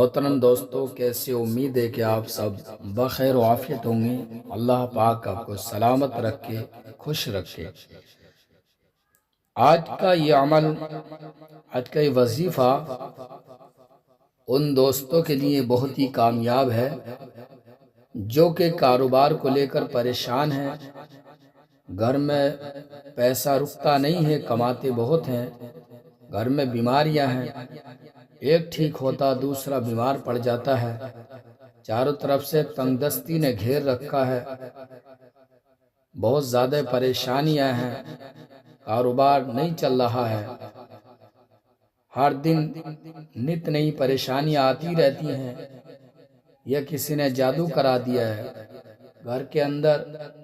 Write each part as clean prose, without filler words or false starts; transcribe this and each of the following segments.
मोहतरम दोस्तों, कैसे उम्मीद है कि आप सब बखैर व आफियत होंगे। अल्लाह पाक आपको सलामत रखे, खुश रखे। आज का ये अमल, आज का ये वजीफ़ा उन दोस्तों के लिए बहुत ही कामयाब है जो कि कारोबार को लेकर परेशान हैं। घर में पैसा रुकता नहीं है, कमाते बहुत हैं, घर में बीमारियां हैं, एक ठीक होता दूसरा बीमार पड़ जाता है, चारों तरफ से तंगदस्ती ने घेर रखा है, बहुत ज़्यादा परेशानियां हैं, कारोबार नहीं चल रहा है, हर दिन नित नई परेशानियां आती रहती हैं। यह किसी ने जादू करा दिया है, घर के अंदर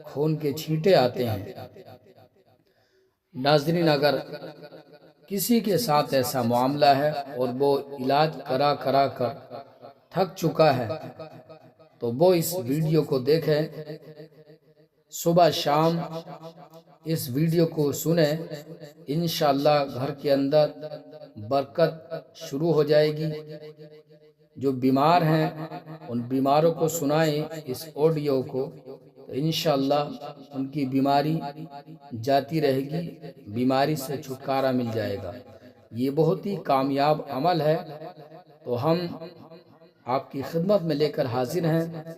खून के छींटे आते हैं। नाज़रीन, अगर किसी के साथ ऐसा मामला है और वो इलाज करा करा कर थक चुका है तो वो इस वीडियो को देखें, सुबह शाम इस वीडियो को सुने। इंशाअल्लाह घर के अंदर बरकत शुरू हो जाएगी। जो बीमार हैं उन बीमारों को सुनाएं इस ऑडियो को, तो इंशाअल्लाह उनकी बीमारी जाती रहेगी, बीमारी से छुटकारा मिल जाएगा। ये बहुत ही कामयाब अमल है, तो हम आपकी खिदमत में लेकर हाजिर हैं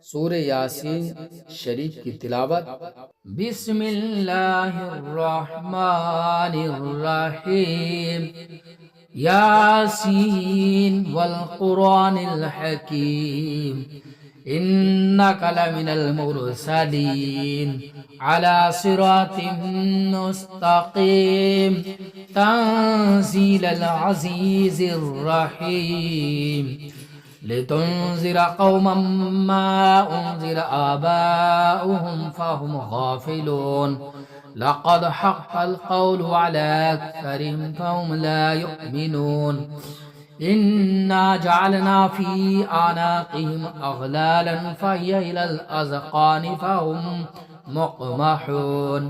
सूरे यासीन शरीफ की तिलावत। बिस्मिल्लाहिर्रहमानिर्रहीम। यासीन वल कुरानिल हकीम। इन्नका लमिनल मुरसलीन अला सिरातिम मुस्तकीम। तंजीलल अज़ीज़िर रहीम। लितुन्ज़िर कौमम मा उन्ज़िर आबाउहुम फहुम गाफिलून। लक़द हक़्क़ल क़ौलु अला अक्सरिहिम फहुम ला युमिनून। इन्ना जअलना फ़ी अनाक़िहिम अग़लालन फ़हिय इलल अज़क़ानि फ़हुम मुक़महून।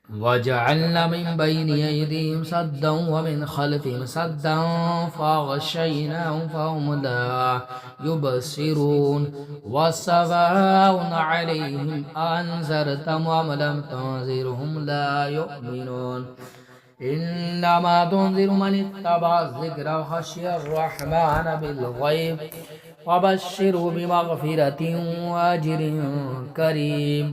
वजअलना मिन बैनि अयदीहिम सद्दन व मिन खल्फ़िहिम सद्दन फ़अग़शयनाहुम फ़हुम ला युबसिरून। वसवाउन अलैहिम अअन्ज़रतहुम अम लम तुन्ज़िरहुम ला युमिनून। इन्नमा तुन्ज़िरु मन इत्तबअ ज़िक्र व ख़शिय अर्रहमान बिलग़ैब फ़बश्शिरहु बिमग़फ़िरतिन व अज्रिन करीम।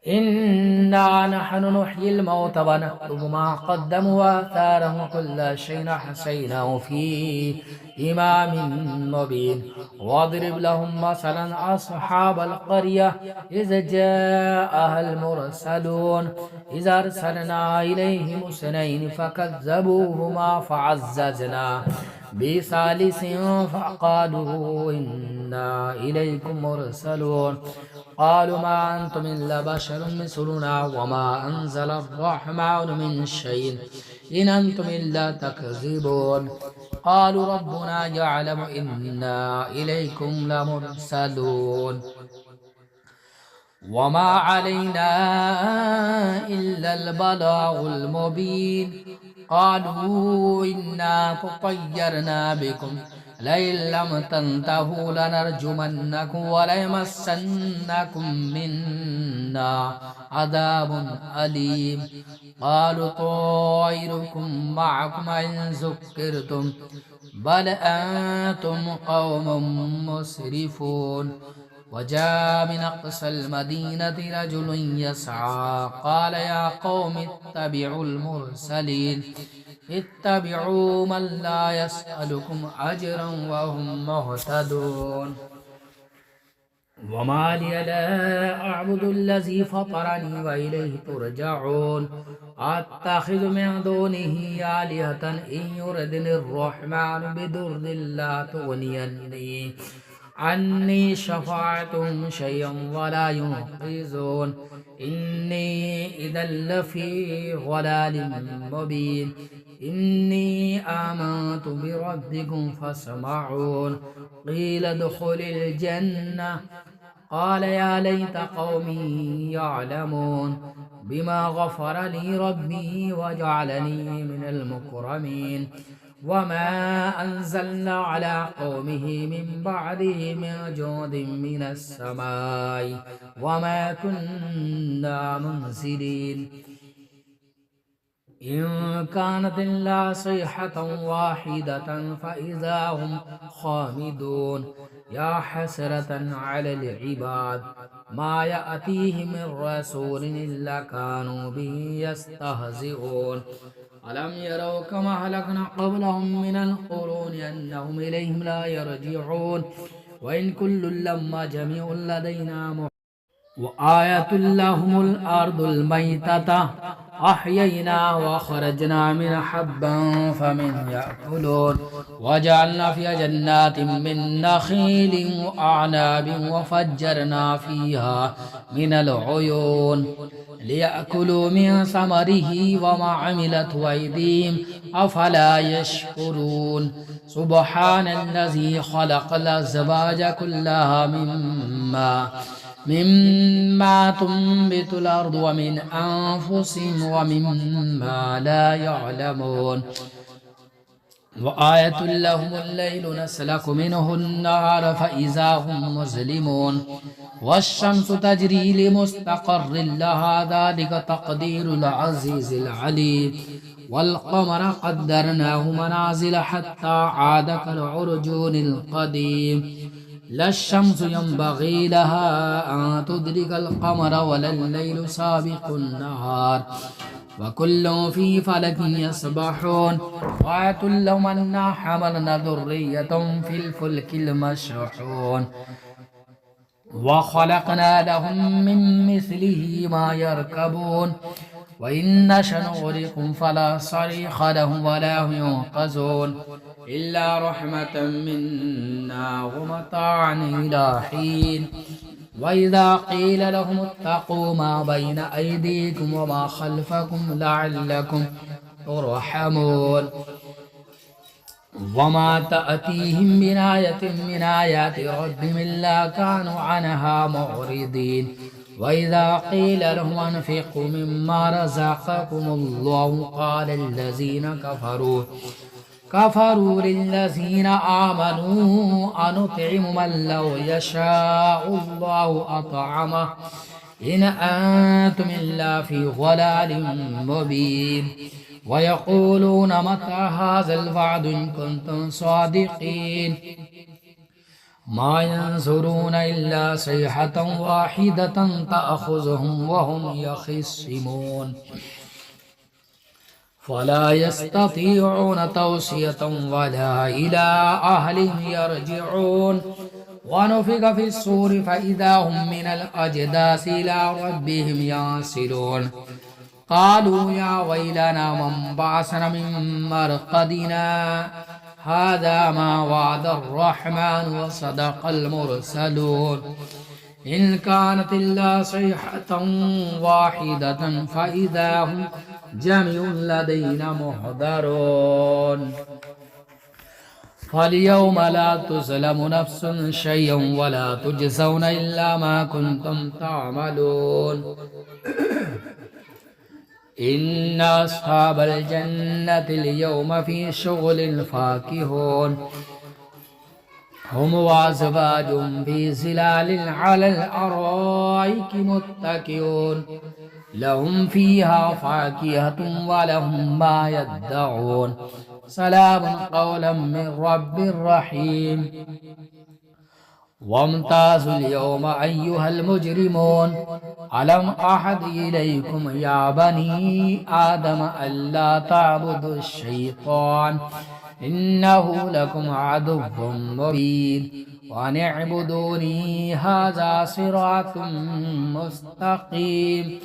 इन्ना नहनु नुह्यिल मौता व नक्तुबु मा क़द्दमू व आथारहुम व कुल्ला शैइन अहसैनाहु फ़ी इमामिन मुबीन। वज़रिब लहुम मसलन अस्हाबल क़र्यह इज़ जाअहल मुरसलून। इज़ अरसलना इलैहिम इस्नैनि फ़कज़्ज़बूहुमा फ़अज़्ज़ज़ना बिसालिसिन फ़क़ालू इन्ना इलैकुम मुरसलून। क़ालू मा अंतुम इल्ला बशरुम मिस्लुना व मा अंज़ल अर्रहमानु मिन शैइन इन अंतुम इल्ला तकज़िबून। क़ालू रब्बुना यअलमु इन्ना इलैकुम लमुरसलून व मा अलैना इल्लल बलागुल मुबीन। क़ालू इन्ना तत्तय्यरना बिकुम लइन लम तंतहू लनरजुमन्नकुम व लयमस्सन्नकुम मिन्ना अज़ाबुन अलीम। क़ालू ताइरुकुम मअकुम इन ज़ुक्किरतुम बल अंतुम क़ौमुम मुस्रिफून। वजाअ मिन अक़सल मदीनति रजुलुन यसअ क़ाल या क़ौमि इत्तबिउल मुरसलीन। इत्तबिउ मन ला यसअलुकुम अजरन व हुम मुहतदून। वमा लिय ला अअबुदुल्लज़ी फ़तरनी व इलैहि तुरजऊन। अत्तख़िज़ु मिन दूनिही आलिहतन इन युरिदनिर्रहमानु बिदुर्रिन ला अन्नी शफ़ाअतुहुम शैअन व ला युनक़िज़ून। इन्नी इज़न लफ़ी ज़लालिम मुबीन। इन्नी आमनतु बिरब्बिकुम फ़स्मऊन। क़ील उद्ख़ुलिल जन्नह क़ाल या लैत क़ौमी यअलमून बिमा ग़फ़र ली रब्बी व जअलनी मिनल मुकरमीन। وما أنزلنا على قومه من بعده من جند من السماء وما كنا منزلين إن كانت إلا صيحة واحدة فإذا هم خامدون يا حسرة على العباد ما يأتيهم من رسول إلا كانوا به يستهزئون ألم يروا كما أهلكنا قبلهم من القرون أنهم إليهم لا يرجعون وإن كل لما جميع لدينا وآية لهم الأرض الميتة أحيينا وخرجنا من حبا فمنه يأكلون وجعلنا فيها جنات من نخيل وأعناب وفجرنا فيها من العيون ليأكلوا من ثمره وما عملت أيديهم أفلا يشكرون سبحان الذي خلق الأزواج كلها مما تنبت الأرض ومن أنفسهم ومما لا يعلمون وآية لهم الليل نسلك منه النهار فإذا هم مظلمون والشمس تجري لمستقر لها ذلك تقدير العزيز العليم والقمر قدرناه منازل حتى عاد كالعرجون القديم لا الشمس ينبغي لها أن تدرك القمر ولا الليل سابق النهار وكل في فلك يسبحون وآية لهم أنا حملنا ذرية في الفلك المشحون وخلقنا لهم من مثله ما يركبون وإن نشأ نغرقهم فلا صريخ لهم ولا هم ينقذون إلا رحمة منا ومتاعا إلى حين وإذا قيل لهم اتقوا ما بين أيديكم وما خلفكم لعلكم ترحمون وما تأتيهم من آية من آيات ربهم إلا كانوا عنها معرضين وإذا قيل لهم أنفقوا مما رزقكم الله قال الذين كفروا للذين آمنوا أنطعم من لو يشاء الله أطعمه إن أنتم إلا في ضلال مبين ويقولون متى هذا الوعد إن كنتم صادقين ما ينظرون إلا صيحة واحدة تأخذهم وهم يخصمون فلا يستطيعون توصية ولا إلى أهلهم يرجعون ونفخ في الصور فإذا هم من الأجداث إلى ربهم ينسلون قالوا يا ويلنا من بعثنا من مرقدنا هذا ما وعد الرحمن وصدق المرسلون إن كانت إلا صيحة واحدة فإذا هم جميع لدينا محضرون فاليوم لا تظلم نفس شيئا ولا تجزون إلا ما كنتم تعملون إن أصحاب الجنة اليوم في شغل فاكهون هم وأزواجهم في ظلال على الأرائك متكئون لهم فيها فاكهة ولهم ما يدعون سلام قولا من رب رحيم وامتازوا اليوم أيها المجرمون ألم أحد إليكم يا بني آدم ألا تعبدوا الشيطان إنه لكم عدو مبين وأن اعبدوني هذا صراط مستقيم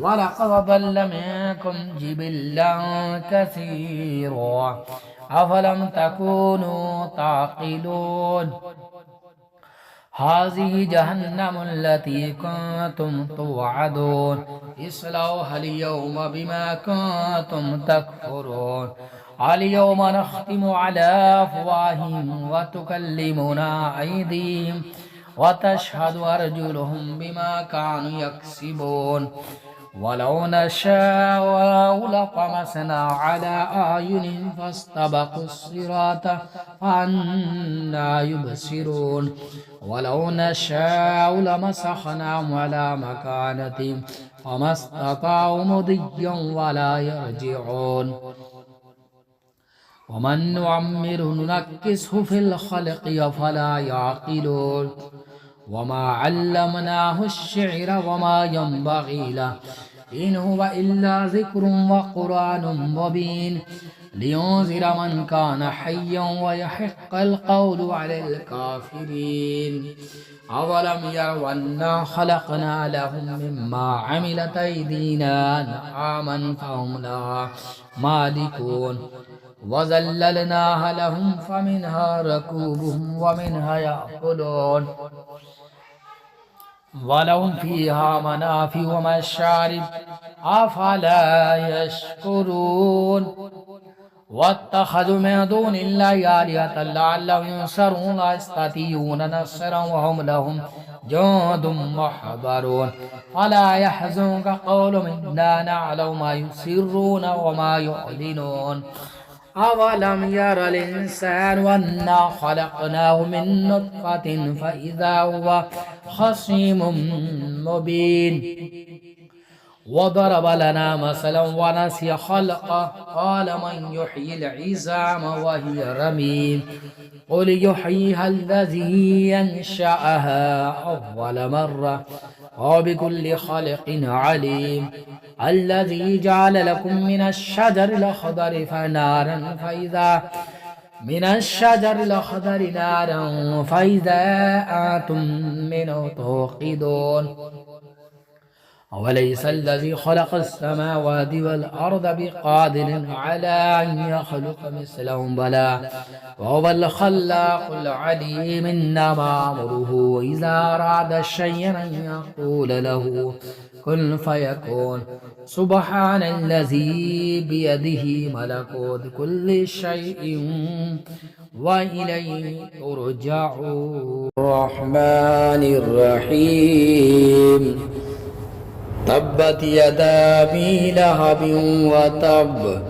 ولقد ضل منكم جبلا كثيرا أفلم تكونوا تعقلون هذه جهنم التي كنتم توعدون اصلوها اليوم بما كنتم تكفرون اليوم نختم على أفواههم وتكلمنا أيديهم وتشهد أرجلهم بما كانوا يكسبون ولو نشاء لطمسنا على أعينهم فاستبقوا الصراط فأنى يبصرون ولو نشاء لمسخناهم على مكانتهم فما استطاعوا مضيا ولا يرجعون ومن نعمر ننكسه في الخلق أفلا يعقلون وما علمناه الشعر وما ينبغي له إن هو إلا ذكر وقرآن مبين لينذر من كان حيا ويحق القول على الكافرين أولم يروا أنا خلقنا لهم مما عملت أيدينا أنعاما فهم لها مالكون وذللناها لهم فمنها ركوبهم ومنها يأكلون ولهم فيها منافع ومشارب أفلا يشكرون واتخذوا من دون الله آلهة لعلهم ينصرون لا يستطيعون نصرا وهم لهم جند محضرون ولا يحزنك قولهم إنا نعلم ما يسرون وما يعلنون أولم ير الإنسان أنا خلقناه من نطفة فإذا هو خصيم مبين وضرب لنا مثلا ونسي خلقه قال من يحيي العظام وهي رميم قل يحييها الذي ينشأها أول مرة وبكل خلق عليم الذي جعل لكم من الشجر الأخضر نارا فإذا أنتم منه توقدون أوليس الذي خلق السماوات والأرض بقادر على أن يخلق مثلهم بلى وهو الخلاق العليم إنما أمره إذا أراد شيئا أن يقول له كن فيكون سبحان الذي بيده ملكوت كل شيء وإليه ترجعون الرحمن الرحيم تبت يدا أبي لهب وتب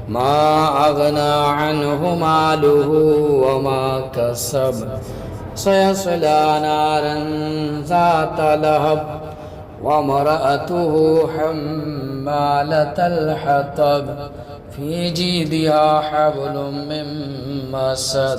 ما أغنى عنه ماله وما كسب سيصلى نارا ذات لهب وامرأته حمالة الحطب في جيدها حبل من مسد